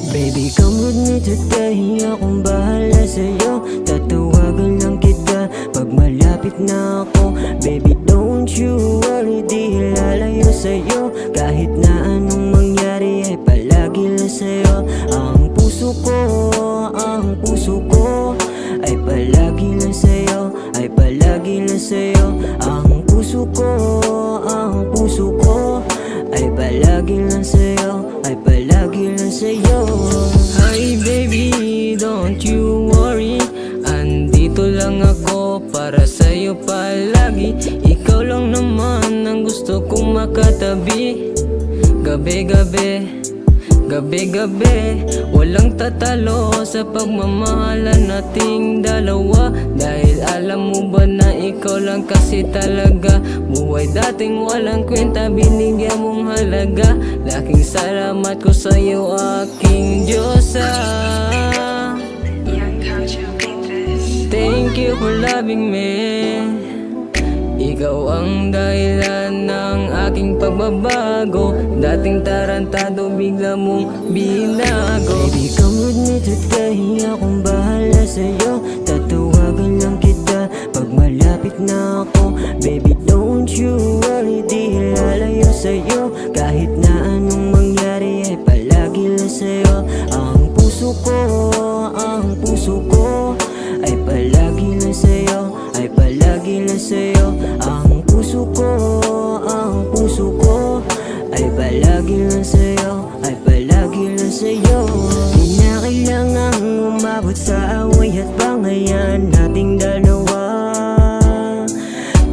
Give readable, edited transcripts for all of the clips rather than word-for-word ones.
Baby, come with me today. Akong bahala sa'yo. Tatawagan lang kita pag malapit na ako. Baby, don't you worry, di lalayo sa'yo. Kahit na anong mangyari ay palagi lang sa'yo. Ang puso ko ay palagi lang sa'yo. Ay palagi lang sa'yo. Ang puso ko ay palagi lang sa'yo. Ay palagi lang sa'yo. Hi baby, don't you worry. Andito lang ako para sa'yo palagi. Ikaw lang naman ang gusto kong makatabi. Gabi-gabi, gabi-gabi, walang tatalo sa pagmamahalan nating dalawa. Dahil alam mo ba na ikaw lang kasi talaga. Buhay dating walang kwenta, binigyan mong halaga. Laking salamat ko sa'yo, aking Diyosa. Thank you for loving me. Ikaw ang dahilan ng aking pagbabago. Dating tarantado, bigla mong binago. Baby, come with me today. Akong bahala sa'yo. Tatawagan lang kita pag malapit na ako. Baby, don't you worry, di lalayo sa'yo. Kahit na anong mangyari ay palagi lang sa'yo. Ang puso ko ay palagi lang sa'yo. Ay palagi lang sa'yo. Ang puso ko ay palagi lang sa'yo. Ay palagi lang sa'yo. Di na kailangang umabot sa away at bangayan nating dalawa.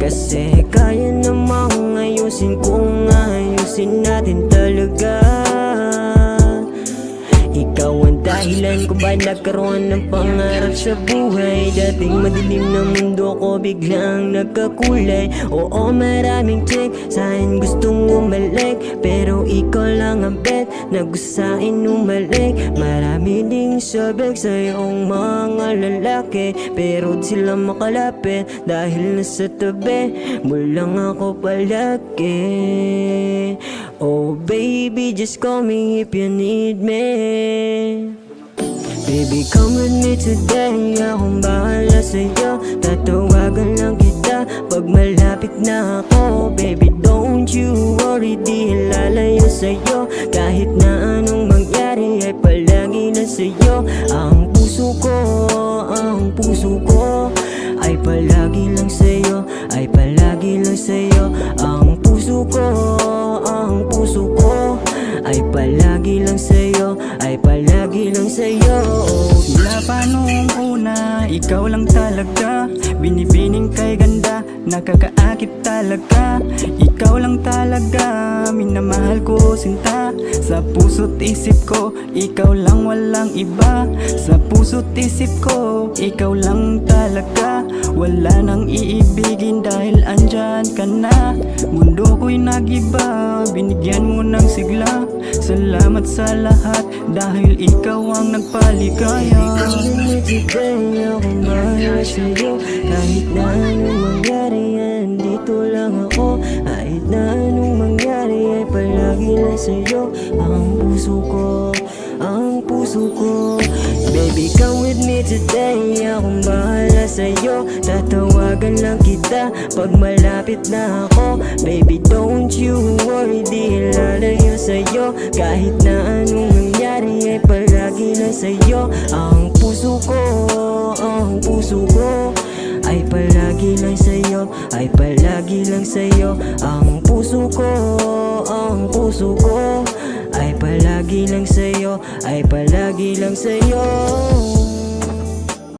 Kasi kaya namang ayusin kung ayusin natin talaga. Ikaw ang dahilan kung ba nagkaroon ng pangarap sa buhay. Dating madilim na mundo ko biglang nagkakulay. Oo, maraming check, saan gustong umalik. Pero ikaw lang ang bet, nagusain umalik. Marami ding sabik sa iyong mga lalaki, pero di sila makalapit dahil nasa tabi mo lang ako palagi. Oh baby, just call me if you need me. Baby, come with me today. Akong bahala sa'yo. Tatawagan lang kita pag malapit na ako. Baby, don't you worry, di lalayo sa'yo. Kahit na anong mangyari ay palagi na sa'yo. Ang puso ko ay palagi lang sa'yo. Ay palagi lang sa'yo. Ang puso ko ay palagi lang sa'yo. Ay palagi lang sa'yo. Sila pa noong una, ikaw lang talaga. Binibining kay ganda, nakakaakit talaga. Ikaw lang talaga, minamahal ko sinta. Sa puso't isip ko, ikaw lang walang iba. Sa puso't isip ko, ikaw lang talaga. Wala nang iibigin dahil andyan ka na. Mundo ko'y nagiba, binigyan mo ng sigla. Salamat sa lahat dahil ikaw ang nagpaligaya. Today akong bahala sa'yo. Kahit na anong mangyari, andito lang ako. Kahit na anong mangyari ay palagi lang sa'yo. Ang puso ko. Baby, come with me today. Akong bahala sa'yo. Tatawagan lang kita pag malapit na ako. Baby, don't you worry, di lalayo sa'yo. Kahit na anong nangyari ay palagi lang sa'yo. Ang puso ko ay palagi lang sa'yo. Ay palagi lang sa'yo. Ang puso ko ay palagi lang sa'yo. Ay palagi lang sa'yo.